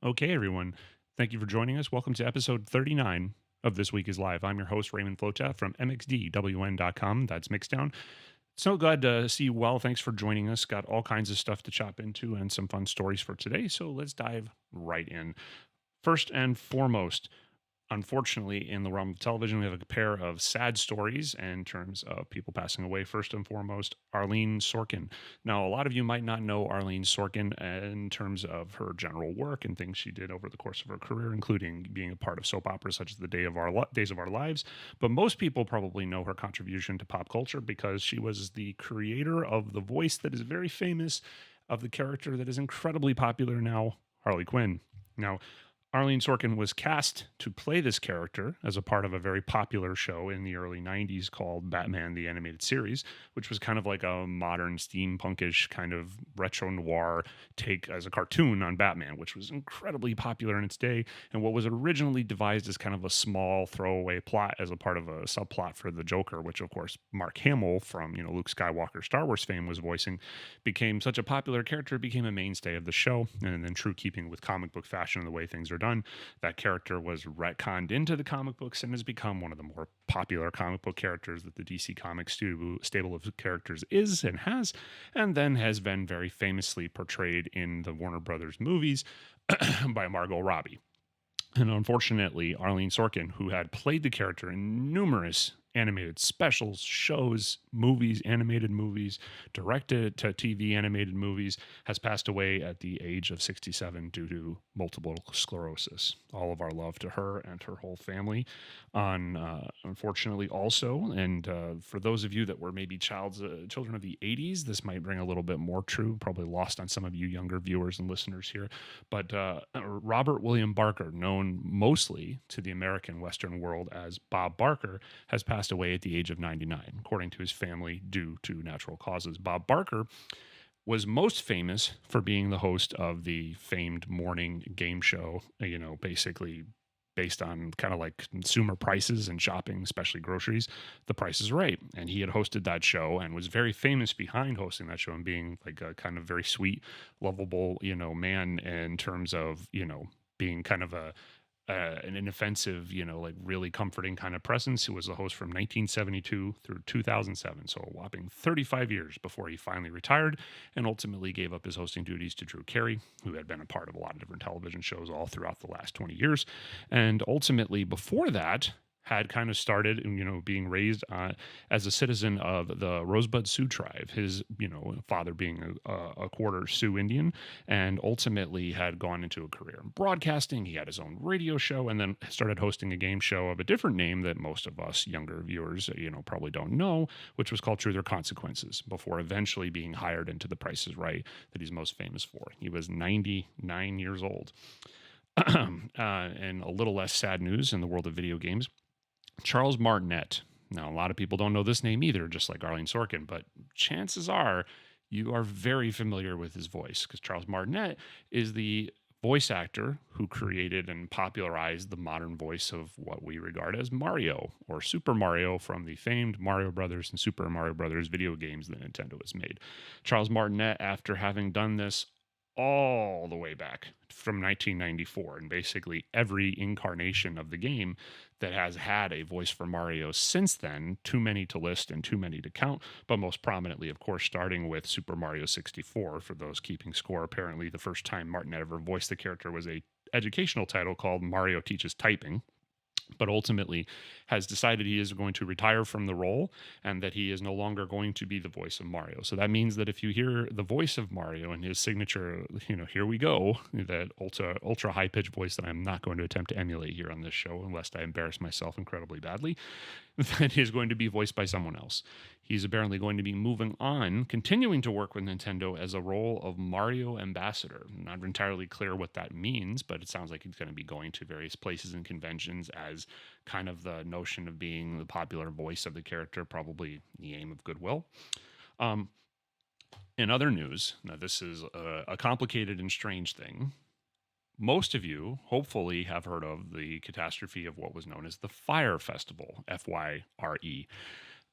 Okay, everyone. Thank you for joining us. Welcome to episode 39 of This Week is Live. I'm your host, Raymond Flota from MXDWN.com. That's Mixdown. So glad to see you well. Thanks for joining us. Got all kinds of stuff to chop into and some fun stories for today. So let's dive right in. First and foremost, unfortunately, in the realm of television, we have a pair of sad stories in terms of people passing away. First and foremost, Arleen Sorkin. Now, a lot of you might not know Arleen Sorkin in terms of her general work and things she did over the course of her career, including being a part of soap operas such as The Days of Our Lives. But most people probably know her contribution to pop culture because she was the creator of the voice that is very famous of the character that is incredibly popular now, Harley Quinn. Now, Arleen Sorkin was cast to play this character as a part of a very popular show in the early 90s called Batman the Animated Series, which was kind of like a modern steampunkish kind of retro noir take as a cartoon on Batman, which was incredibly popular in its day. And what was originally devised as kind of a small throwaway plot as a part of a subplot for the Joker, which of course Mark Hamill from, Luke Skywalker Star Wars fame was voicing, became such a popular character, it became a mainstay of the show. And in true keeping with comic book fashion and the way things are done, that character was retconned into the comic books and has become one of the more popular comic book characters that the DC Comics stable of characters is and has, and then has been very famously portrayed in the Warner Brothers movies by Margot Robbie. And unfortunately, Arleen Sorkin, who had played the character in numerous animated specials, shows, movies, animated movies, directed to TV animated movies, has passed away at the age of 67 due to multiple sclerosis. All of our love to her and her whole family. Unfortunately, also, and for those of you that were maybe children of the 80s, this might ring a little bit more true, probably lost on some of you younger viewers and listeners here. But Robert William Barker, known mostly to the American Western world as Bob Barker, has passed away at the age of 99, according to his family, due to natural causes. Bob Barker was most famous for being the host of the famed morning game show, basically based on kind of like consumer prices and shopping, especially groceries, The Price is Right. And he had hosted that show and was very famous behind hosting that show and being like a kind of very sweet, lovable, man in terms of, being kind of an inoffensive, like really comforting kind of presence. Who was the host from 1972 through 2007, so a whopping 35 years before he finally retired and ultimately gave up his hosting duties to Drew Carey, who had been a part of a lot of different television shows all throughout the last 20 years. And ultimately, before that, had kind of started, being raised as a citizen of the Rosebud Sioux tribe, his, father being a quarter Sioux Indian, and ultimately had gone into a career in broadcasting. He had his own radio show and then started hosting a game show of a different name that most of us younger viewers, probably don't know, which was called Truth or Consequences, before eventually being hired into The Price is Right, that he's most famous for. He was 99 years old. And a little less sad news in the world of video games. Charles Martinet. Now, a lot of people don't know this name either, just like Arleen Sorkin, but chances are you are very familiar with his voice because Charles Martinet is the voice actor who created and popularized the modern voice of what we regard as Mario or Super Mario from the famed Mario Brothers and Super Mario Brothers video games that Nintendo has made. Charles Martinet, after having done this all the way back from 1994 and basically every incarnation of the game that has had a voice for Mario since then, too many to list and too many to count, but most prominently, of course, starting with Super Mario 64. For those keeping score, apparently the first time Martin ever voiced the character was a educational title called Mario Teaches Typing, but ultimately has decided he is going to retire from the role and that he is no longer going to be the voice of Mario. So that means that if you hear the voice of Mario and his signature, here we go, that ultra high pitched voice that I'm not going to attempt to emulate here on this show, unless I embarrass myself incredibly badly, that he is going to be voiced by someone else. He's apparently going to be moving on, continuing to work with Nintendo as a role of Mario ambassador. I'm not entirely clear what that means, but it sounds like he's going to be going to various places and conventions as kind of the notion of being the popular voice of the character, probably the aim of goodwill. In other news, now this is a complicated and strange thing. Most of you, hopefully, have heard of the catastrophe of what was known as the Fyre Festival, Fyre.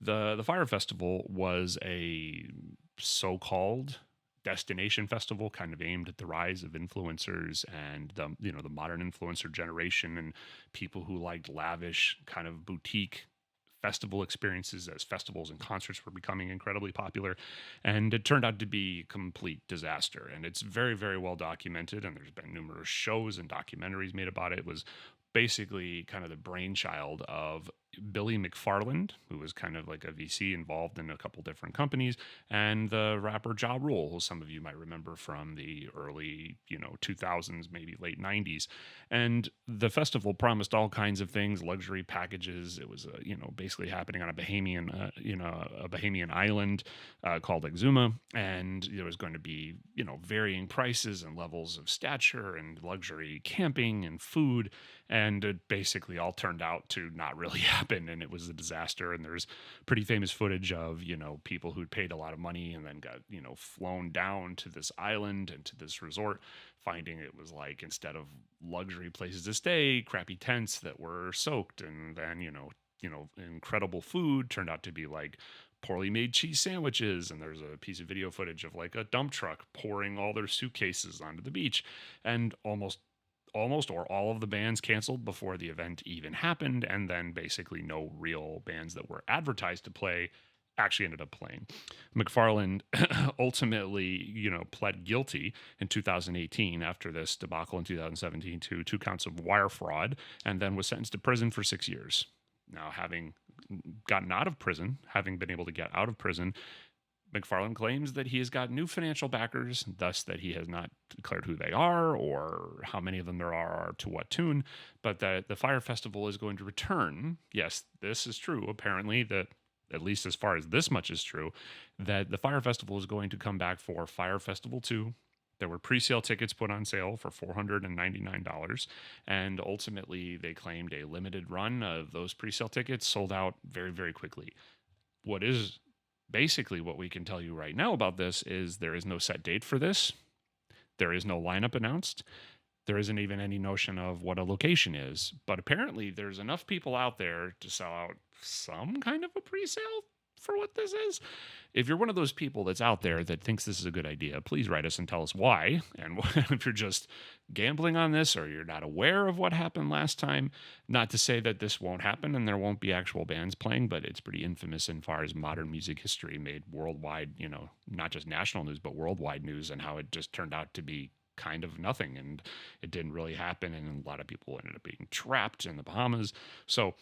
The Fyre Festival was a so-called destination festival kind of aimed at the rise of influencers and the modern influencer generation and people who liked lavish kind of boutique festival experiences as festivals and concerts were becoming incredibly popular. And it turned out to be a complete disaster. And it's very, very well documented. And there's been numerous shows and documentaries made about it. It was basically kind of the brainchild of Billy McFarland, who was kind of like a VC involved in a couple different companies, and the rapper Ja Rule, who some of you might remember from the early, 2000s, maybe late 90s. And the festival promised all kinds of things, luxury packages. It was, basically happening on a Bahamian island called Exuma, and there was going to be, varying prices and levels of stature and luxury camping and food, and it basically all turned out to not really happen, and it was a disaster. And there's pretty famous footage of people who'd paid a lot of money and then got flown down to this island and to this resort, finding it was like, instead of luxury places to stay, crappy tents that were soaked, and then incredible food turned out to be like poorly made cheese sandwiches. And there's a piece of video footage of like a dump truck pouring all their suitcases onto the beach, and almost or all of the bands canceled before the event even happened. And then basically no real bands that were advertised to play actually ended up playing. McFarland ultimately, pled guilty in 2018 after this debacle in 2017 to 2 counts of wire fraud, and then was sentenced to prison for 6 years. Now, having gotten out of prison, having been able to get out of prison, McFarland claims that he has got new financial backers, thus that he has not declared who they are or how many of them there are to what tune, but that the Fyre Festival is going to return. Yes, this is true. Apparently, that at least as far as this much is true, that the Fyre Festival is going to come back for Fyre Festival 2. There were pre-sale tickets put on sale for $499, and ultimately they claimed a limited run of those pre-sale tickets sold out very, very quickly. Basically, what we can tell you right now about this is there is no set date for this. There is no lineup announced. There isn't even any notion of what a location is. But apparently, there's enough people out there to sell out some kind of a pre-sale for what this is. If you're one of those people that's out there that thinks this is a good idea, please write us and tell us why. And if you're just gambling on this or you're not aware of what happened last time, not to say that this won't happen and there won't be actual bands playing, but it's pretty infamous in far as modern music history made worldwide, not just national news, but worldwide news, and how it just turned out to be kind of nothing, and it didn't really happen, and a lot of people ended up being trapped in the Bahamas. So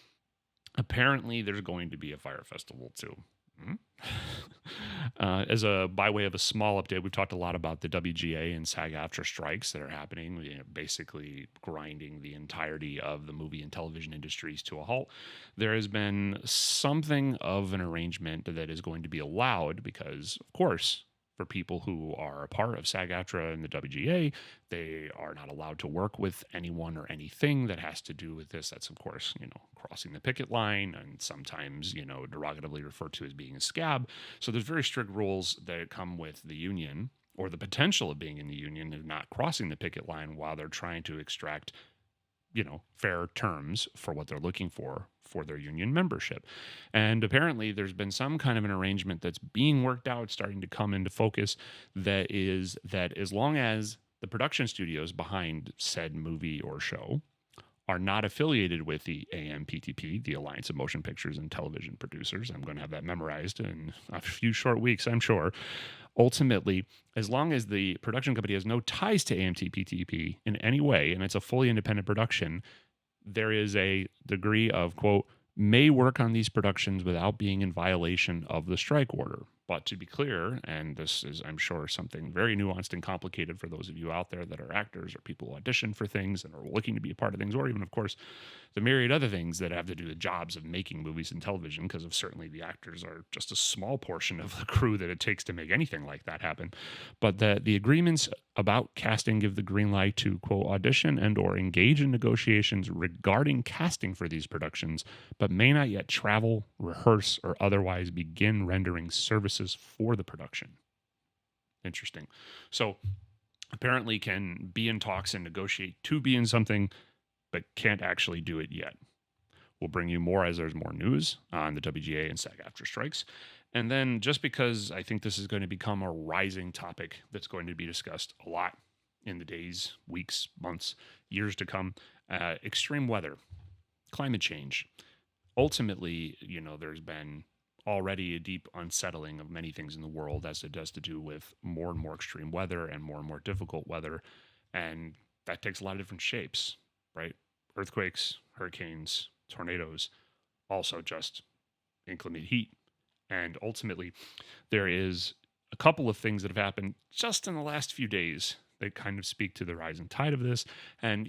apparently there's going to be a Fyre Festival too. By way of a small update, we've talked a lot about the WGA and SAG-AFTRA strikes that are happening, basically grinding the entirety of the movie and television industries to a halt. There has been something of an arrangement that is going to be allowed because, of course, for people who are a part of SAG-AFTRA and the WGA, they are not allowed to work with anyone or anything that has to do with this. That's, of course, crossing the picket line, and sometimes, derogatively referred to as being a scab. So there's very strict rules that come with the union, or the potential of being in the union and not crossing the picket line while they're trying to extract fair terms for what they're looking for their union membership. And apparently there's been some kind of an arrangement that's being worked out, starting to come into focus, that as long as the production studios behind said movie or show are not affiliated with the AMPTP, the Alliance of Motion Pictures and Television Producers. I'm going to have that memorized in a few short weeks, I'm sure. Ultimately, as long as the production company has no ties to AMPTP in any way, and it's a fully independent production, there is a degree of, quote, may work on these productions without being in violation of the strike order. But to be clear, and this is, I'm sure, something very nuanced and complicated for those of you out there that are actors or people who audition for things and are looking to be a part of things, or even, of course, the myriad other things that have to do with jobs of making movies and television, because of certainly the actors are just a small portion of the crew that it takes to make anything like that happen. But the agreements about casting give the green light to, quote, audition and or engage in negotiations regarding casting for these productions, but may not yet travel, rehearse, or otherwise begin rendering services for the production. Interesting. So apparently can be in talks and negotiate to be in something, but can't actually do it yet. We'll bring you more as there's more news on the WGA and SAG-AFTRA strikes. And then, just because I think this is going to become a rising topic that's going to be discussed a lot in the days, weeks, months, years to come, extreme weather, climate change. Ultimately, there's been already a deep unsettling of many things in the world as it does to do with more and more extreme weather and more difficult weather. And that takes a lot of different shapes, right? Earthquakes, hurricanes, tornadoes, also just inclement heat. And ultimately, there is a couple of things that have happened just in the last few days that kind of speak to the rising tide of this. And,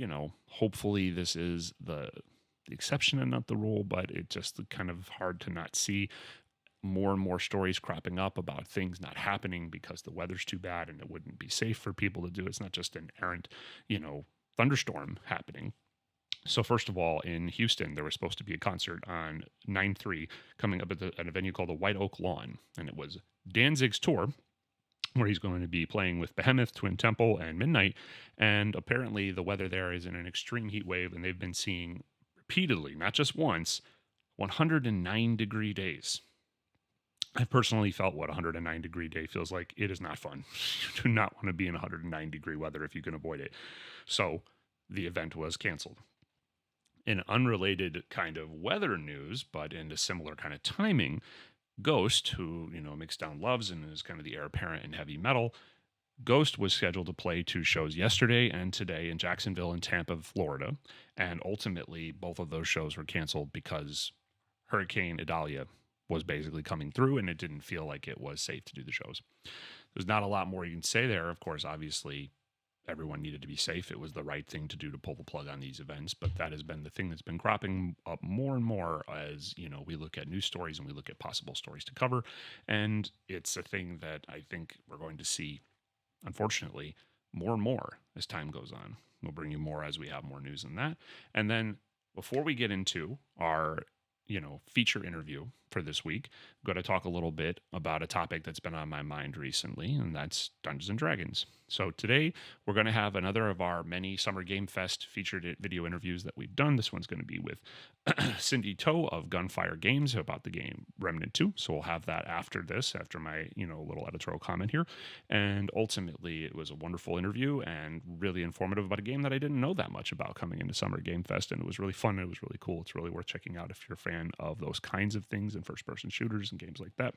hopefully this is the exception and not the rule, but it's just kind of hard to not see more and more stories cropping up about things not happening because the weather's too bad and it wouldn't be safe for people to do. It's not just an errant, thunderstorm happening. So first of all, in Houston, there was supposed to be a concert on 9/3 coming up at a venue called the White Oak Lawn, and it was Danzig's tour, where he's going to be playing with Behemoth, Twin Temple, and Midnight. And apparently, the weather there is in an extreme heat wave, and they've been seeing repeatedly, not just once, 109-degree days. I've personally felt what a 109-degree day feels like. It is not fun. You do not want to be in 109-degree weather if you can avoid it. So the event was canceled. In unrelated kind of weather news, but in a similar kind of timing, Ghost, who, Mixdown loves and is kind of the heir apparent in heavy metal, Ghost was scheduled to play 2 shows yesterday and today in Jacksonville and Tampa, Florida. And ultimately, both of those shows were canceled because Hurricane Idalia was basically coming through and it didn't feel like it was safe to do the shows. There's not a lot more you can say there. Of course, obviously, everyone needed to be safe. It was the right thing to do to pull the plug on these events, but that has been the thing that's been cropping up more and more as, we look at news stories and we look at possible stories to cover. And it's a thing that I think we're going to see, unfortunately, more and more as time goes on. We'll bring you more as we have more news on that. And then before we get into our, feature interview for this week, I'm going to talk a little bit about a topic that's been on my mind recently, and that's Dungeons and Dragons. So today we're going to have another of our many Summer Game Fest featured video interviews that we've done. This one's going to be with Cindy Toe of Gunfire Games about the game Remnant 2. So we'll have that after this, after my, little editorial comment here. And ultimately, it was a wonderful interview and really informative about a game that I didn't know that much about coming into Summer Game Fest. And it was really fun. And it was really cool. It's really worth checking out if you're a fan of those kinds of things and first-person shooters and games like that.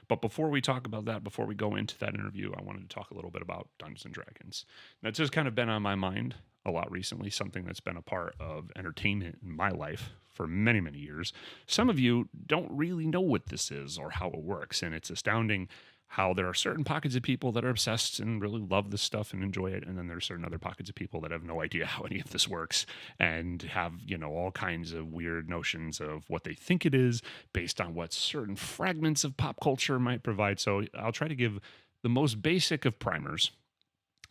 But before we talk about that, before we go into that interview, I wanted to talk a little bit about Dungeons and Dragons. That's just kind of been on my mind a lot recently, something that's been a part of entertainment in my life for many, many years. Some of you don't really know what this is or how it works, and it's astounding how there are certain pockets of people that are obsessed and really love this stuff and enjoy it, and then there's certain other pockets of people that have no idea how any of this works and have, all kinds of weird notions of what they think it is based on what certain fragments of pop culture might provide. So I'll try to give the most basic of primers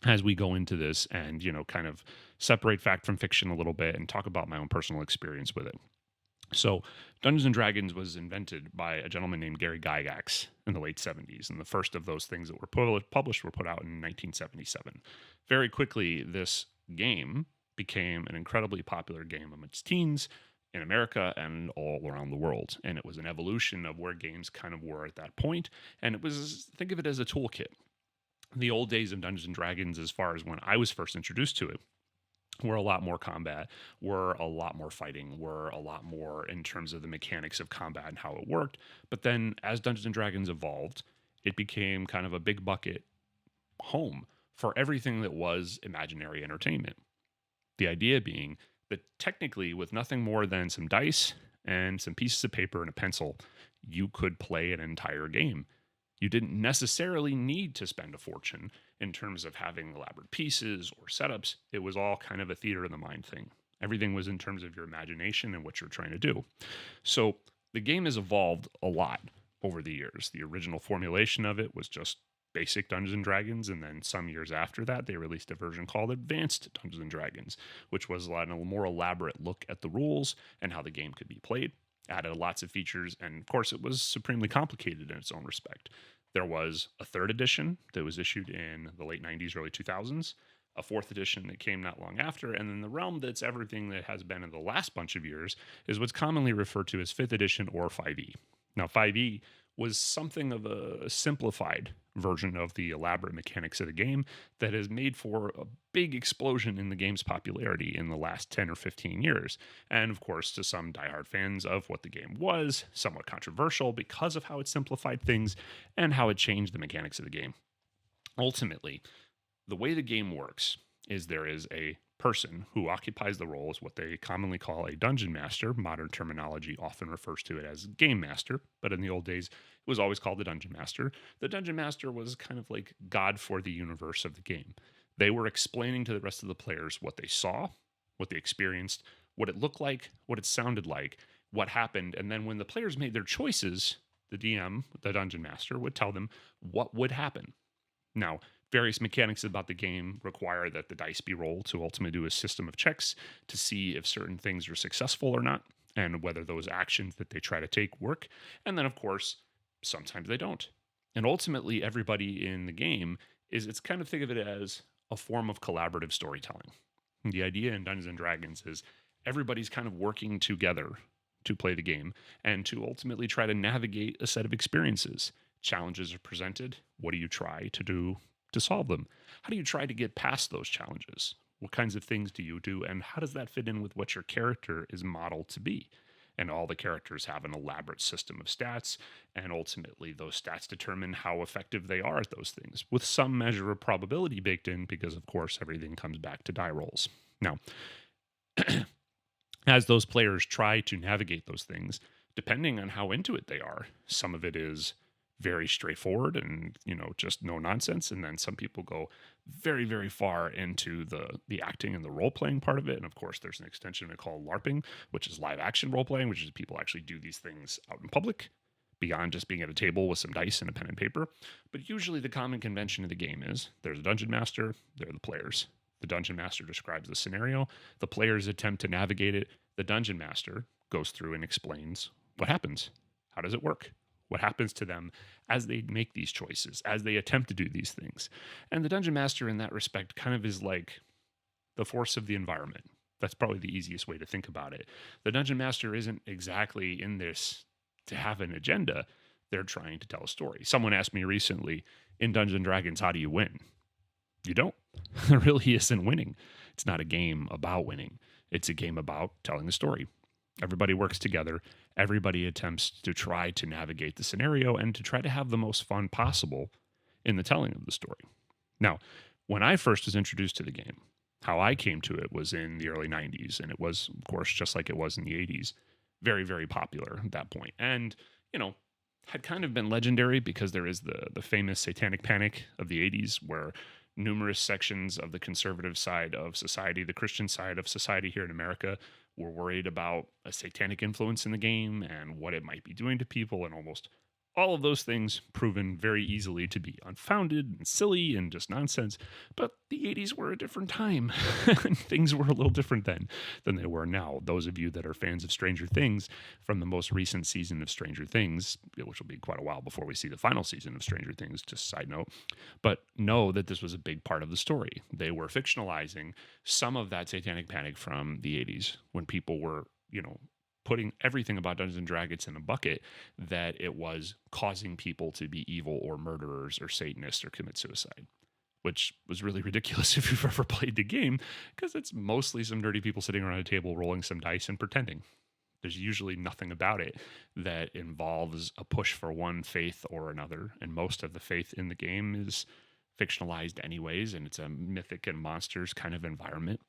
as we go into this and, kind of separate fact from fiction a little bit and talk about my own personal experience with it. So Dungeons and Dragons was invented by a gentleman named Gary Gygax in the late 70s, and the first of those things that were published were put out in 1977. Very quickly, this game became an incredibly popular game amongst teens in America and all around the world, and it was an evolution of where games kind of were at that point, and it was, think of it as a toolkit. The old days of Dungeons and Dragons, as far as when I was first introduced to it, were a lot more combat, were a lot more fighting, were a lot more in terms of the mechanics of combat and how it worked. But then as Dungeons and Dragons evolved, it became kind of a big bucket home for everything that was imaginary entertainment. The idea being that technically, with nothing more than some dice and some pieces of paper and a pencil, you could play an entire game. You didn't necessarily need to spend a fortune in terms of having elaborate pieces or setups. It was all kind of a theater of the mind thing. Everything was in terms of your imagination and what you're trying to do. So the game has evolved a lot over the years. The original formulation of it was just basic Dungeons and Dragons, and then some years after that, they released a version called Advanced Dungeons and Dragons, which was a more elaborate look at the rules and how the game could be played. Added lots of features, and of course, it was supremely complicated in its own respect. There was a 3rd edition that was issued in the late 90s, early 2000s, a 4th edition that came not long after, and then the realm that's everything that has been in the last bunch of years is what's commonly referred to as 5th edition or 5e. Now, 5e was something of a simplified version of the elaborate mechanics of the game that has made for a big explosion in the game's popularity in the last 10 or 15 years. And of course, to some diehard fans of what the game was, somewhat controversial because of how it simplified things and how it changed the mechanics of the game. Ultimately, the way the game works is there is a person who occupies the role as what they commonly call a dungeon master. Modern terminology often refers to it as game master, but in the old days, it was always called the dungeon master. The dungeon master was kind of like God for the universe of the game. They were explaining to the rest of the players what they saw, what they experienced, what it looked like, what it sounded like, what happened, and then when the players made their choices, the DM, the dungeon master, would tell them what would happen. Now, various mechanics about the game require that the dice be rolled to ultimately do a system of checks to see if certain things are successful or not, and whether those actions that they try to take work. And then, of course, sometimes they don't. And ultimately, everybody in the game it's kind of think of it as a form of collaborative storytelling. The idea in Dungeons and Dragons is everybody's kind of working together to play the game and to ultimately try to navigate a set of experiences. Challenges are presented. What do you try to do to solve them? How do you try to get past those challenges? What kinds of things do you do? And how does that fit in with what your character is modeled to be? And all the characters have an elaborate system of stats, and ultimately those stats determine how effective they are at those things, with some measure of probability baked in, because of course everything comes back to die rolls. Now, as those players try to navigate those things, depending on how into it they are, some of it is very straightforward and just no nonsense, and then some people go very, very far into the acting and the role playing part of it. And of course there's an extension we call LARPing, which is live action role playing, which is people actually do these things out in public beyond just being at a table with some dice and a pen and paper. But usually the common convention of the game is there's a dungeon master, there are the players. The dungeon master describes the scenario, the players attempt to navigate it, the dungeon master goes through and explains what happens. How does it work? What happens to them as they make these choices, as they attempt to do these things. And the dungeon master in that respect kind of is like the force of the environment. That's probably the easiest way to think about it. The dungeon master isn't exactly in this to have an agenda. They're trying to tell a story. Someone asked me recently, in Dungeons and Dragons, how do you win? You don't. There really isn't winning. It's not a game about winning. It's a game about telling the story. Everybody works together. Everybody attempts to try to navigate the scenario and to try to have the most fun possible in the telling of the story. Now, when I first was introduced to the game, how I came to it was in the early 90s, and it was, of course, just like it was in the 80s, very, very popular at that point. And, had kind of been legendary because there is the famous Satanic Panic of the 80s, where numerous sections of the conservative side of society, the Christian side of society here in America, were worried about a satanic influence in the game and what it might be doing to people, and almost all of those things proven very easily to be unfounded and silly and just nonsense. But the 80s were a different time. And things were a little different then than they were now. Those of you that are fans of Stranger Things, from the most recent season of Stranger Things, which will be quite a while before we see the final season of Stranger Things, just a side note, but know that this was a big part of the story. They were fictionalizing some of that satanic panic from the 80s when people were, putting everything about Dungeons and Dragons in a bucket, that it was causing people to be evil or murderers or Satanists or commit suicide, which was really ridiculous if you've ever played the game, because it's mostly some dirty people sitting around a table rolling some dice and pretending. There's usually nothing about it that involves a push for one faith or another, and most of the faith in the game is fictionalized anyways, and it's a mythic and monsters kind of environment.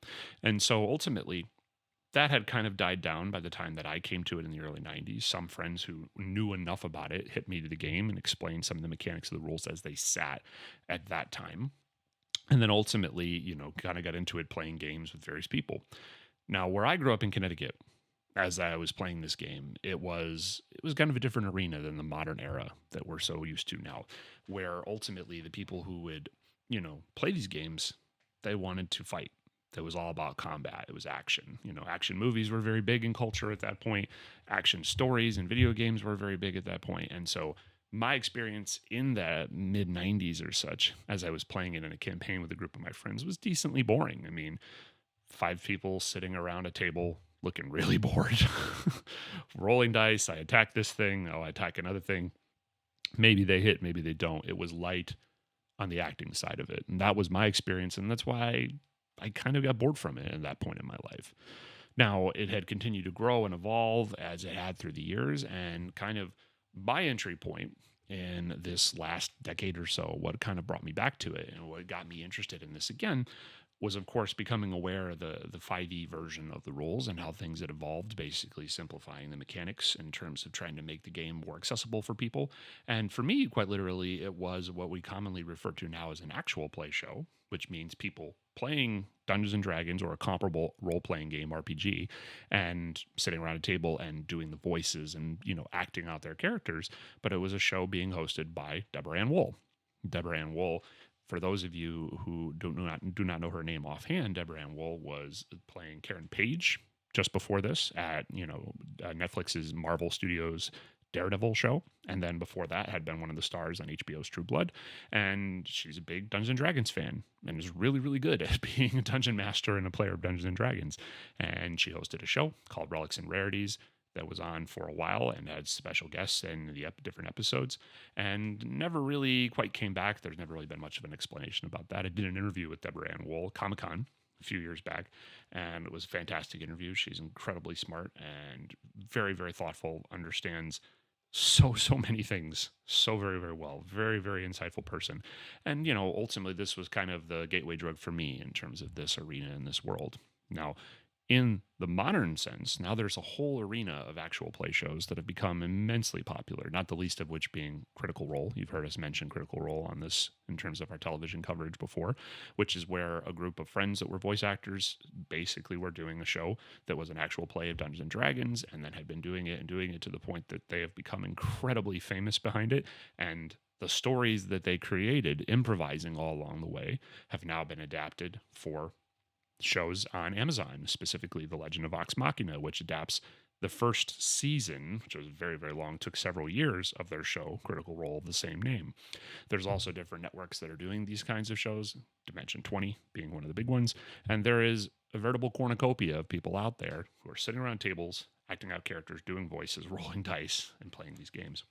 And so ultimately, that had kind of died down by the time that I came to it in the early 90s. Some friends who knew enough about it hit me to the game and explained some of the mechanics of the rules as they sat at that time. And then ultimately, kind of got into it playing games with various people. Now, where I grew up in Connecticut, as I was playing this game, it was kind of a different arena than the modern era that we're so used to now, where ultimately the people who would, play these games, they wanted to fight. It was all about combat. It was action. Action movies were very big in culture at that point. Action stories and video games were very big at that point. And so my experience in the mid 90s or such, as I was playing it in a campaign with a group of my friends, was decently boring. I mean, 5 people sitting around a table looking really bored, rolling dice. I attack this thing. Oh, I attack another thing. Maybe they hit, maybe they don't. It was light on the acting side of it. And that was my experience. And that's why I kind of got bored from it at that point in my life. Now, it had continued to grow and evolve as it had through the years. And kind of my entry point in this last decade or so, what kind of brought me back to it and what got me interested in this again was, of course, becoming aware of the 5e version of the rules and how things had evolved, basically simplifying the mechanics in terms of trying to make the game more accessible for people. And for me, quite literally, it was what we commonly refer to now as an actual play show, which means people playing Dungeons and Dragons or a comparable role-playing game, RPG, and sitting around a table and doing the voices and, acting out their characters. But it was a show being hosted by Deborah Ann Wool. Deborah Ann Wool, for those of you who do not know her name offhand, Deborah Ann Wool was playing Karen Page just before this at Netflix's Marvel Studios Daredevil show, and then before that had been one of the stars on HBO's True Blood. And she's a big Dungeons and Dragons fan and is really, really good at being a dungeon master and a player of Dungeons and Dragons. And she hosted a show called Relics and Rarities that was on for a while and had special guests in the different episodes, and never really quite came back. There's never really been much of an explanation about that. I did an interview with Deborah Ann Wool, Comic-Con, a few years back, and it was a fantastic interview. She's incredibly smart and very, very thoughtful, understands so many things so very, very well. Very, very insightful person. And, ultimately this was kind of the gateway drug for me in terms of this arena and this world. Now, in the modern sense, now there's a whole arena of actual play shows that have become immensely popular, not the least of which being Critical Role. You've heard us mention Critical Role on this in terms of our television coverage before, which is where a group of friends that were voice actors basically were doing a show that was an actual play of Dungeons and Dragons, and then had been doing it to the point that they have become incredibly famous behind it. And the stories that they created, improvising all along the way, have now been adapted for shows on Amazon, specifically The Legend of Vox Machina, which adapts the first season, which was very, very long, took several years, of their show, Critical Role, of the same name. There's also different networks that are doing these kinds of shows, Dimension 20 being one of the big ones, and there is a veritable cornucopia of people out there who are sitting around tables, acting out characters, doing voices, rolling dice, and playing these games.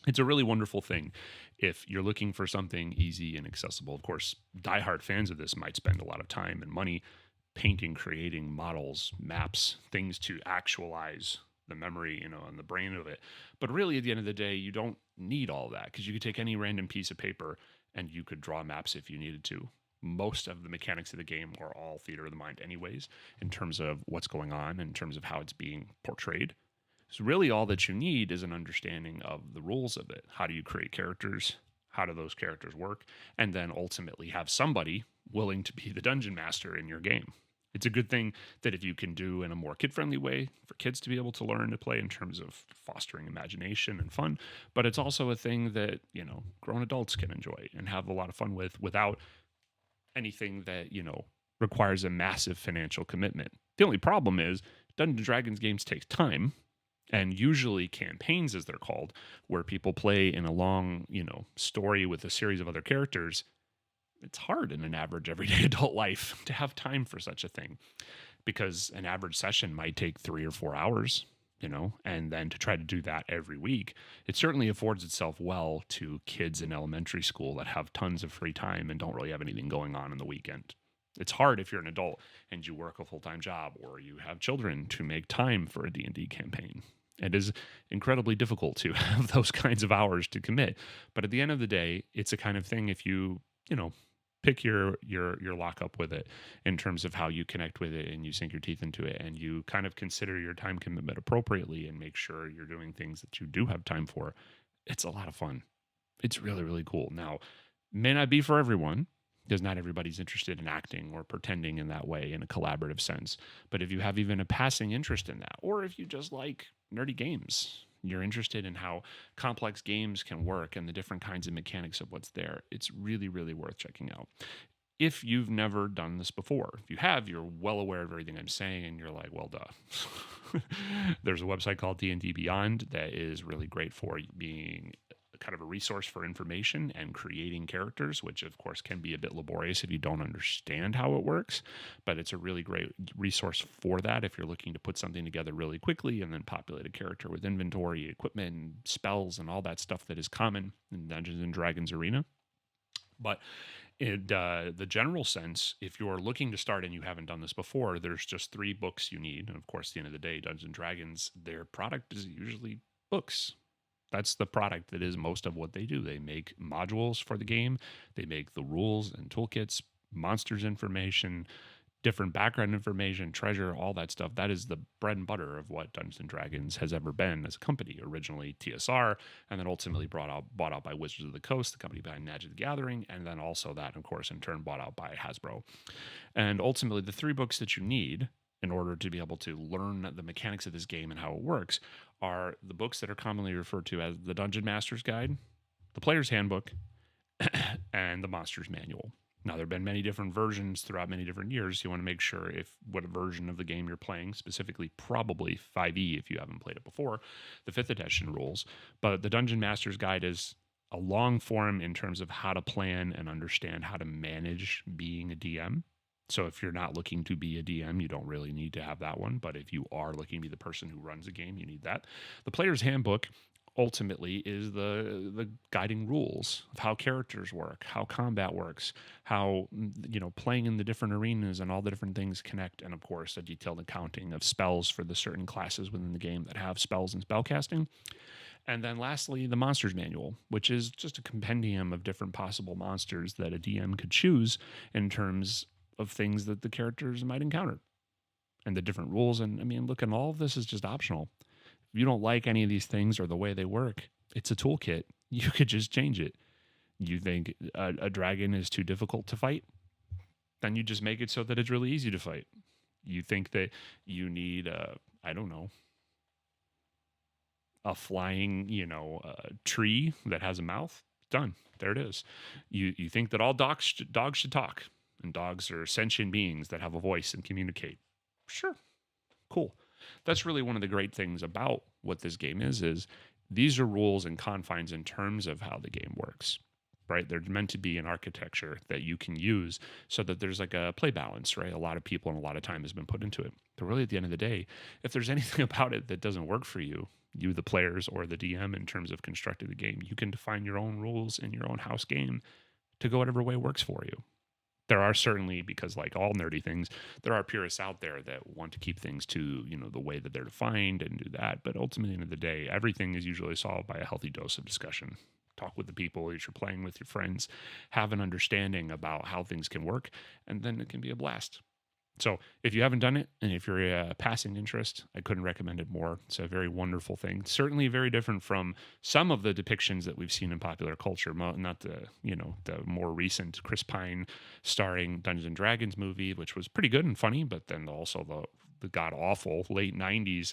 It's a really wonderful thing if you're looking for something easy and accessible. Of course, diehard fans of this might spend a lot of time and money painting, creating models, maps, things to actualize the memory, and the brain of it. But really, at the end of the day, you don't need all that, because you could take any random piece of paper and you could draw maps if you needed to. Most of the mechanics of the game are all theater of the mind anyways, in terms of what's going on, in terms of how it's being portrayed. So really all that you need is an understanding of the rules of it. How do you create characters? How do those characters work? And then ultimately have somebody willing to be the dungeon master in your game. It's a good thing that if you can do in a more kid-friendly way for kids to be able to learn to play in terms of fostering imagination and fun, but it's also a thing that, grown adults can enjoy and have a lot of fun with without anything that, requires a massive financial commitment. The only problem is Dungeons & Dragons games take time. And usually campaigns, as they're called, where people play in a long, story with a series of other characters, it's hard in an average everyday adult life to have time for such a thing, because an average session might take 3 or 4 hours, and then to try to do that every week, it certainly affords itself well to kids in elementary school that have tons of free time and don't really have anything going on the weekend. It's hard if you're an adult and you work a full-time job or you have children to make time for a D&D campaign. It is incredibly difficult to have those kinds of hours to commit. But at the end of the day, it's a kind of thing, if you, pick your lockup with it in terms of how you connect with it and you sink your teeth into it and you kind of consider your time commitment appropriately and make sure you're doing things that you do have time for, it's a lot of fun. It's really, really cool. Now, may not be for everyone, because not everybody's interested in acting or pretending in that way in a collaborative sense. But if you have even a passing interest in that, or if you just like nerdy games, you're interested in how complex games can work and the different kinds of mechanics of what's there, it's really, really worth checking out. If you've never done this before, if you have, you're well aware of everything I'm saying and you're like, well, duh. There's a website called D&D Beyond that is really great for being kind of a resource for information and creating characters, which of course can be a bit laborious if you don't understand how it works. But it's a really great resource for that if you're looking to put something together really quickly and then populate a character with inventory, equipment, spells, and all that stuff that is common in Dungeons and Dragons arena. But in the general sense, if you're looking to start and you haven't done this before, there's just 3 books you need. And of course, at the end of the day, Dungeons and Dragons, their product is usually books. That's the product that is most of what they do. They make modules for the game. They make the rules and toolkits, monsters information, different background information, treasure, all that stuff. That is the bread and butter of what Dungeons and Dragons has ever been as a company. Originally TSR, and then ultimately bought out by Wizards of the Coast, the company behind Magic the Gathering, and then also that, of course, in turn bought out by Hasbro. And ultimately, the 3 books that you need in order to be able to learn the mechanics of this game and how it works are the books that are commonly referred to as the Dungeon Master's Guide, the Player's Handbook, and the Monster's Manual. Now, there have been many different versions throughout many different years. You want to make sure what version of the game you're playing, specifically probably 5e if you haven't played it before, the 5th edition rules. But the Dungeon Master's Guide is a long form in terms of how to plan and understand how to manage being a DM. So if you're not looking to be a DM, you don't really need to have that one. But if you are looking to be the person who runs a game, you need that. The Player's Handbook ultimately is the guiding rules of how characters work, how combat works, how playing in the different arenas and all the different things connect, and of course a detailed accounting of spells for the certain classes within the game that have spells and spellcasting. And then lastly, the Monster's Manual, which is just a compendium of different possible monsters that a DM could choose in terms of things that the characters might encounter and the different rules. And I mean, look, and all of this is just optional. If you don't like any of these things or the way they work, it's a toolkit. You could just change it. You think a dragon is too difficult to fight? Then you just make it so that it's really easy to fight. You think that you need, a flying, tree that has a mouth? Done. There it is. You think that all dogs should talk, and dogs are sentient beings that have a voice and communicate? Sure. Cool. That's really one of the great things about what this game is these are rules and confines in terms of how the game works, right? They're meant to be an architecture that you can use so that there's like a play balance, right? A lot of people and a lot of time has been put into it. But really at the end of the day, if there's anything about it that doesn't work for you, the players or the DM in terms of constructing the game, you can define your own rules in your own house game to go whatever way works for you. There are certainly, because like all nerdy things, there are purists out there that want to keep things to, the way that they're defined and do that. But ultimately, at the end of the day, everything is usually solved by a healthy dose of discussion. Talk with the people that you're playing with, your friends, have an understanding about how things can work, and then it can be a blast. So if you haven't done it, and if you're a passing interest, I couldn't recommend it more. It's a very wonderful thing. Certainly very different from some of the depictions that we've seen in popular culture. Not the more recent Chris Pine starring Dungeons and Dragons movie, which was pretty good and funny, but then also the god-awful late 90s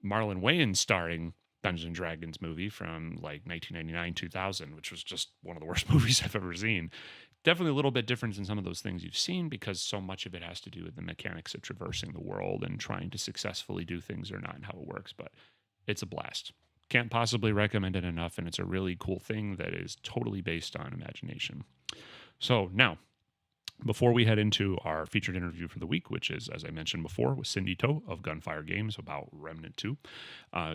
Marlon Wayans starring Dungeons and Dragons movie from like 1999, 2000, which was just one of the worst movies I've ever seen. Definitely a little bit different than some of those things you've seen because so much of it has to do with the mechanics of traversing the world and trying to successfully do things or not and how it works. But it's a blast. Can't possibly recommend it enough. And it's a really cool thing that is totally based on imagination. So now, before we head into our featured interview for the week, which is, as I mentioned before, with Cindy Toe of Gunfire Games about Remnant 2,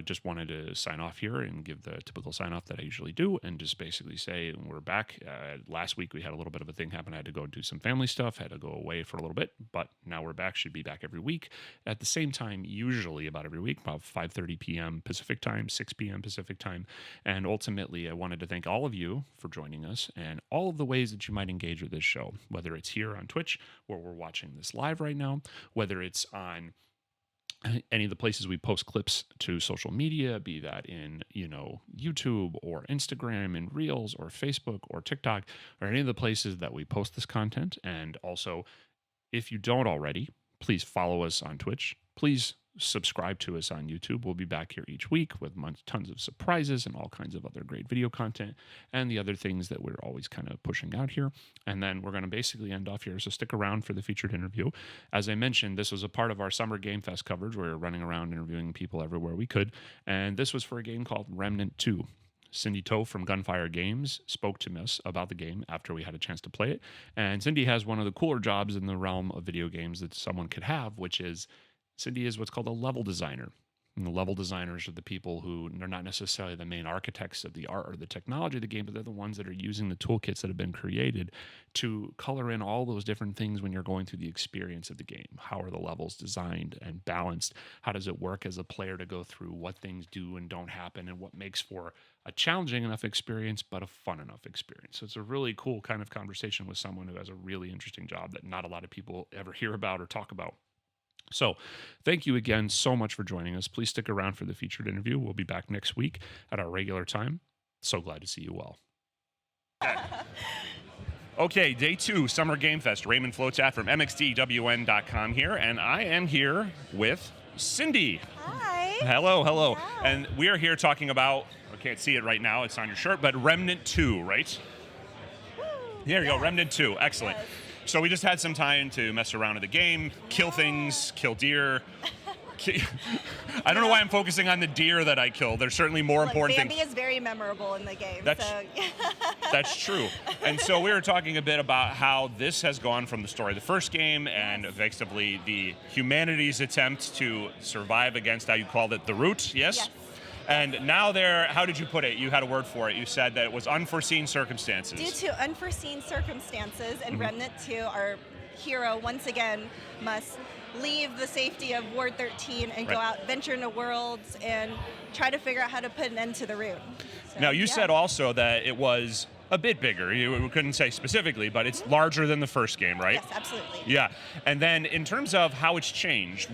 just wanted to sign off here and give the typical sign off that I usually do and just basically say we're back. Last week we had a little bit of a thing happen. I had to go do some family stuff, had to go away for a little bit, but now we're back. Should be back every week at the same time, usually about every week, about 5:30 p.m. Pacific time, 6 p.m. Pacific time. And ultimately, I wanted to thank all of you for joining us and all of the ways that you might engage with this show, whether it's here on Twitch, where we're watching this live right now, whether it's on any of the places we post clips to social media, be that in, YouTube or Instagram and Reels or Facebook or TikTok or any of the places that we post this content. And also, if you don't already, please follow us on Twitch. Please subscribe to us on YouTube. We'll be back here each week with tons of surprises and all kinds of other great video content and the other things that we're always kind of pushing out here. And then we're going to basically end off here. So stick around for the featured interview. As I mentioned, this was a part of our Summer Game Fest coverage where we were running around interviewing people everywhere we could. And this was for a game called Remnant 2. Cindy Toe from Gunfire Games spoke to us about the game after we had a chance to play it. And Cindy has one of the cooler jobs in the realm of video games that someone could have, which is Cindy is what's called a level designer. And the level designers are the people who are not necessarily the main architects of the art or the technology of the game, but they're the ones that are using the toolkits that have been created to color in all those different things when you're going through the experience of the game. How are the levels designed and balanced? How does it work as a player to go through what things do and don't happen, and what makes for a challenging enough experience, but a fun enough experience? So it's a really cool kind of conversation with someone who has a really interesting job that not a lot of people ever hear about or talk about. So thank you again so much for joining us. Please stick around for the featured interview. We'll be back next week at our regular time. So glad to see you well. Okay, day 2, Summer Game Fest. Raymond Flotat from MXDWN.com here, and I am here with Cindy. Hi. Hello. Yeah. And we are here talking about, I can't see it right now, it's on your shirt, but Remnant 2, right? Woo. Here you go, Remnant 2, excellent. Yes. So we just had some time to mess around with the game, kill things, kill deer. I don't know why I'm focusing on the deer that I killed. There's certainly more important Bambi things. is very memorable in the game. That's true. And so we were talking a bit about how this has gone from the story of the first game and effectively the humanity's attempt to survive against, how you called it, the root, yes? And now how did you put it? You had a word for it. You said that it was unforeseen circumstances. Due to unforeseen circumstances, in Remnant 2, our hero once again must leave the safety of Ward 13 and go out, venture into worlds, and try to figure out how to put an end to the root. So, now, you said also that it was a bit bigger. We couldn't say specifically, but it's larger than the first game, right? Yes, absolutely. Yeah. And then in terms of how it's changed,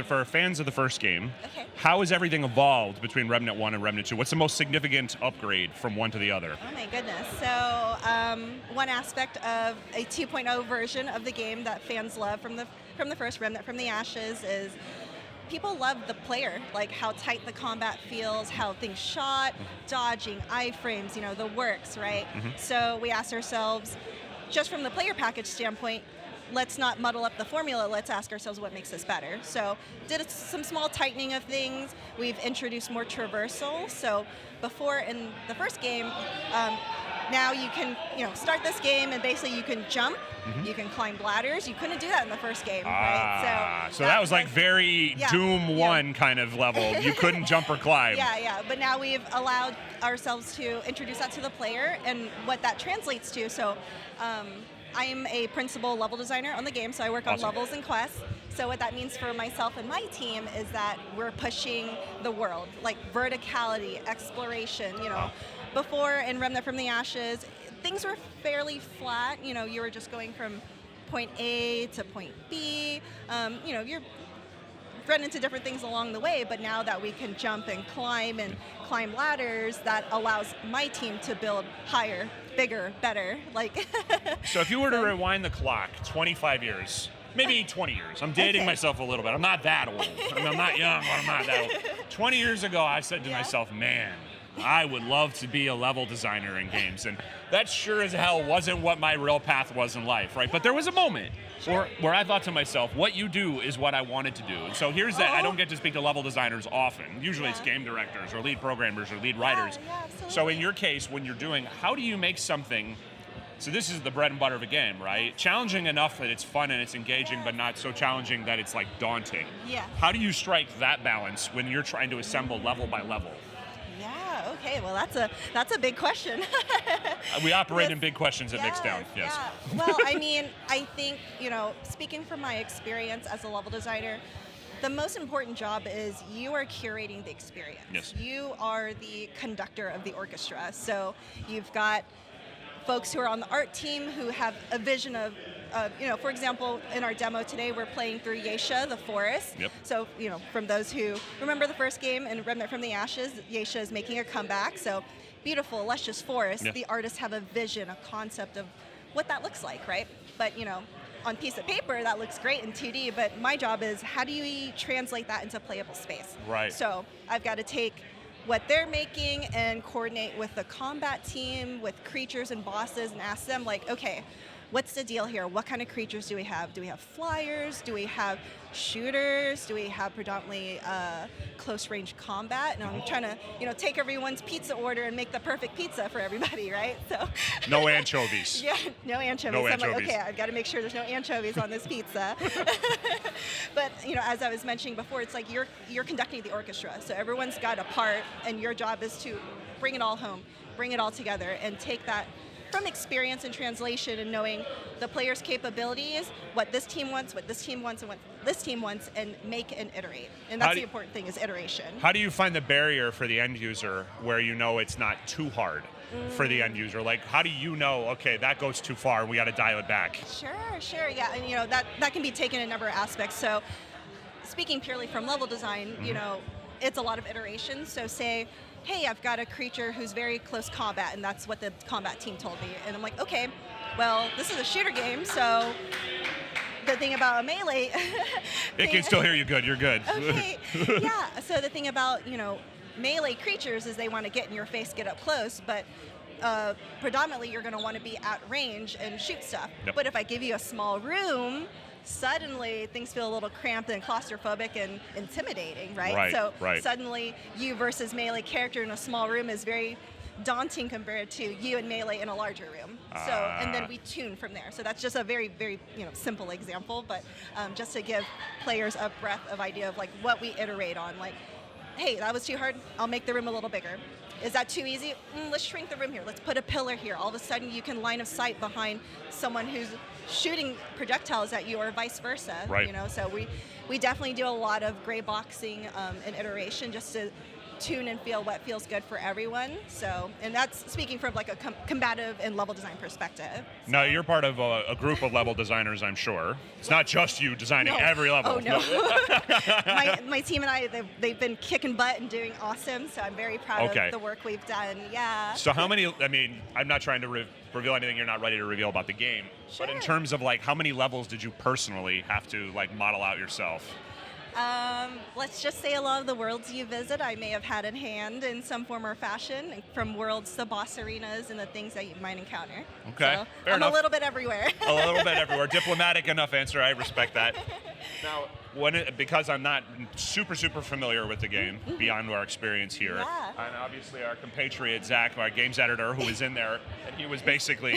for fans of the first game, how has everything evolved between Remnant 1 and Remnant 2? What's the most significant upgrade from one to the other? Oh my goodness. So one aspect of a 2.0 version of the game that fans love from the first Remnant from the Ashes is people love the player, like how tight the combat feels, how things shot, dodging, iframes, the works, right? So we asked ourselves, just from the player package standpoint, let's not muddle up the formula, let's ask ourselves what makes this better. So did some small tightening of things. We've introduced more traversal. So before in the first game, now you can start this game and basically you can jump, you can climb ladders. You couldn't do that in the first game, right? So that was like very Doom 1 kind of level. You couldn't jump or climb. Yeah. But now we've allowed ourselves to introduce that to the player and what that translates to. So I am a principal level designer on the game, so I work on levels and quests. So what that means for myself and my team is that we're pushing the world, like verticality, exploration, Before in Remnant from the Ashes, things were fairly flat. You were just going from point A to point B. You're run into different things along the way, but now that we can jump and climb ladders, that allows my team to build higher, bigger, better. So if you were to rewind the clock 25 years, maybe 20 years. I'm dating myself a little bit. I'm not that old. I'm not young, but I'm not that old. 20 years ago, I said to myself, man, I would love to be a level designer in games. And that sure as hell wasn't what my real path was in life, right? But there was a moment where I thought to myself, what you do is what I wanted to do. And so here's that. I don't get to speak to level designers often. Usually it's game directors or lead programmers or lead writers. So in your case, when you're doing, how do you make something, so this is the bread and butter of a game, right? Challenging enough that it's fun and it's engaging, but not so challenging that it's like daunting. How do you strike that balance when you're trying to assemble level by level? Okay, well that's a big question. We operate in big questions at Mixdown. Yes. Well, I think, speaking from my experience as a level designer, the most important job is you are curating the experience. Yes. You are the conductor of the orchestra. So you've got folks who are on the art team who have a vision of, for example, in our demo today, we're playing through Yeisha, the forest. So, from those who remember the first game and Remnant from the Ashes, Yeisha is making a comeback. So, beautiful, luscious forest. The artists have a vision, a concept of what that looks like, right? But, on piece of paper, that looks great in 2D, but my job is how do you translate that into playable space? Right. So, I've got to take what they're making and coordinate with the combat team, with creatures and bosses, and ask them, okay, what's the deal here? What kind of creatures do we have? Do we have flyers? Do we have shooters? Do we have predominantly close range combat? And I'm trying to, take everyone's pizza order and make the perfect pizza for everybody, right? So no anchovies. Yeah, no anchovies. No So I'm anchovies. like, okay, I've got to make sure there's no anchovies on this pizza. But as I was mentioning before, it's like you're conducting the orchestra, so everyone's got a part, and your job is to bring it all home, bring it all together, and take that from experience and translation and knowing the player's capabilities, what this team wants, what this team wants, and what this team wants, and make and iterate. And that's the important thing, is iteration. How do you find the barrier for the end user where it's not too hard for the end user? Like, how do you know, okay, that goes too far, we got to dial it back? Sure, yeah. And that can be taken in a number of aspects. So speaking purely from level design, it's a lot of iterations. So say, hey, I've got a creature who's very close combat, and that's what the combat team told me. And I'm like, okay, well, this is a shooter game, so the thing about a melee... It can still hear you good, you're good. Okay, yeah. So the thing about, melee creatures is they want to get in your face, get up close, but predominantly you're going to want to be at range and shoot stuff. Yep. But if I give you a small room, suddenly things feel a little cramped and claustrophobic and intimidating, right? So suddenly you versus melee character in a small room is very daunting compared to you and melee in a larger room. So, and then we tune from there. So that's just a very, very simple example, but just to give players a breadth of idea of like what we iterate on. Like, hey, that was too hard. I'll make the room a little bigger. Is that too easy? Let's shrink the room here. Let's put a pillar here. All of a sudden, you can line of sight behind someone who's shooting projectiles at you, or vice versa. Right. So we definitely do a lot of gray boxing and iteration just to tune and feel what feels good for everyone. So, and that's speaking from like a combative and level design perspective. Now, you're part of a group of level designers, I'm sure. It's not just you designing every level. Oh, no. my team and I, they've been kicking butt and doing awesome, so I'm very proud of the work we've done. Yeah. So how many, I'm not trying to reveal anything you're not ready to reveal about the game, Sure. but in terms of like how many levels did you personally have to like model out yourself? Let's just say a lot of the worlds you visit, I may have had in hand in some form or fashion, from worlds to boss arenas and the things that you might encounter. Okay, so fair I'm enough. a little bit everywhere. A little bit everywhere. Diplomatic enough answer. I respect that. Now, because I'm not super familiar with the game beyond our experience here, and obviously our compatriot Zach, our games editor, who was in there, and he was basically,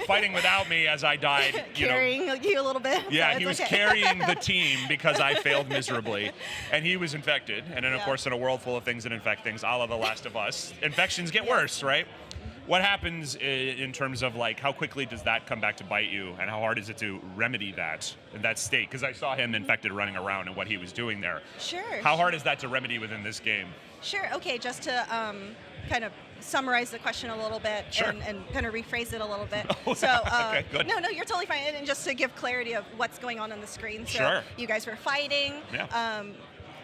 fighting without me as I died. Carrying you a little bit. Yeah, so he was okay. carrying the team because I failed miserably, and he was infected. And then, of course, in a world full of things that infect things, a la The Last of Us, infections get worse, right? What happens in terms of like how quickly does that come back to bite you, and how hard is it to remedy that in that state? Because I saw him infected running around and what he was doing there. Sure. How hard is that to remedy within this game? Sure. Okay, just to kind of summarize the question a little bit and kind of rephrase it a little bit. Okay, good. No, you're totally fine. And just to give clarity of what's going on the screen. So you guys were fighting. Yeah.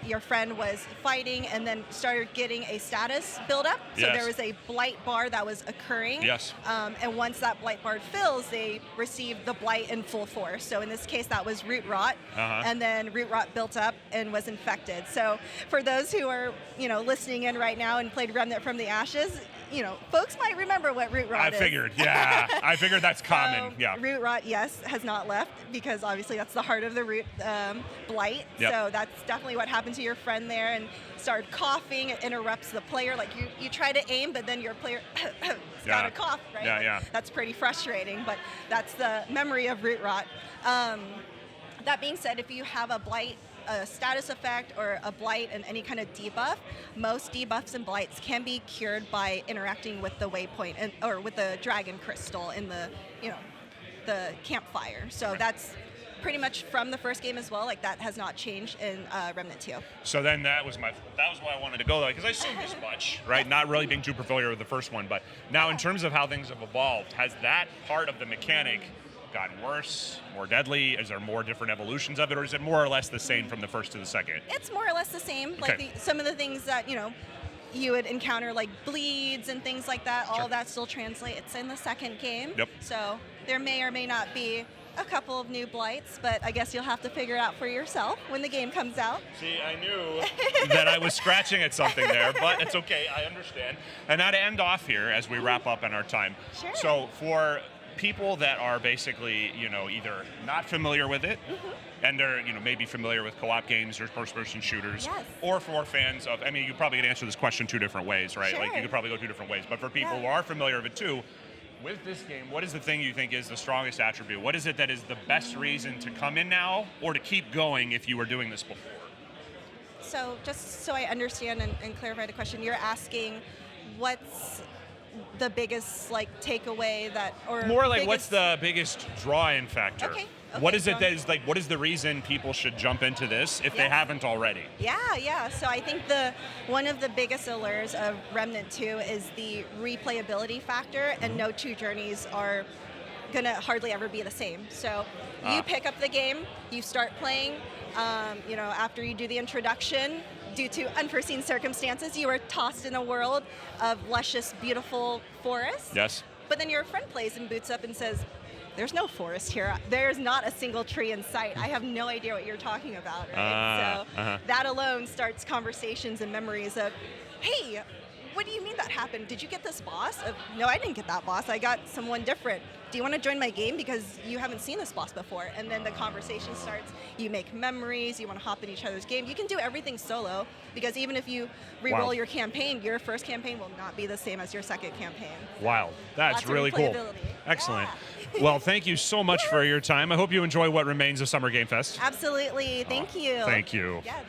Your friend was fighting and then started getting a status build up. So there was a blight bar that was occurring. Yes. And once that blight bar fills, they receive the blight in full force. So in this case, that was root rot. And then root rot built up and was infected. So for those who are, listening in right now and played Remnant from the Ashes, folks might remember what root rot is. I figured, yeah. I figured that's common, yeah. Root rot, yes, has not left because obviously that's the heart of the root blight. Yep. So that's definitely what happened to your friend there, and started coughing. It interrupts the player. Like you try to aim, but then your player got a cough, right? Yeah. That's pretty frustrating, but that's the memory of root rot. That being said, if you have a blight, a status effect or a blight and any kind of debuff, most debuffs and blights can be cured by interacting with the waypoint or with the dragon crystal in the the campfire. So that's pretty much from the first game as well. Like that has not changed in Remnant 2. So then that was why I wanted to go there, because I assumed as much, right? Not really being too familiar with the first one, but now in terms of how things have evolved, has that part of the mechanic gotten worse, more deadly? Is there more different evolutions of it, or is it more or less the same from the first to the second? It's more or less the same. Okay. Like some of the things that you would encounter, like bleeds and things like that, all of that still translates in the second game. Yep. So there may or may not be a couple of new blights, but I guess you'll have to figure it out for yourself when the game comes out. See, I knew that I was scratching at something there, but it's okay, I understand. And now to end off here as we wrap up in our time. Sure. So for people that are basically, either not familiar with it, and they're, maybe familiar with co-op games or first-person shooters, Yes. or for fans of, you probably could answer this question two different ways, right? Sure. Like, you could probably go two different ways. But for people who are familiar with it too, with this game, what is the thing you think is the strongest attribute? What is it that is the best reason to come in now or to keep going if you were doing this before? So just so I understand and clarify the question, you're asking what's the biggest takeaway or more like biggest... what's the biggest draw-in factor? Okay. What is it that is what is the reason people should jump into this if they haven't already? Yeah. So I think one of the biggest allures of Remnant 2 is the replayability factor, and no two journeys are gonna hardly ever be the same. So you pick up the game, you start playing, after you do the introduction, due to unforeseen circumstances, you are tossed in a world of luscious, beautiful forest. Yes. But then your friend plays and boots up and says, there's no forest here. There's not a single tree in sight. I have no idea what you're talking about, right? That alone starts conversations and memories of, hey, what do you mean that happened? Did you get this boss? No, I didn't get that boss. I got someone different. Do you want to join my game because you haven't seen this boss before? And then the conversation starts. You make memories. You want to hop in each other's game. You can do everything solo because even if you re-roll your campaign, your first campaign will not be the same as your second campaign. Wow, that's really cool. Excellent. Yeah. Well, thank you so much for your time. I hope you enjoy what remains of Summer Game Fest. Absolutely. Thank you. Thank you. Yeah.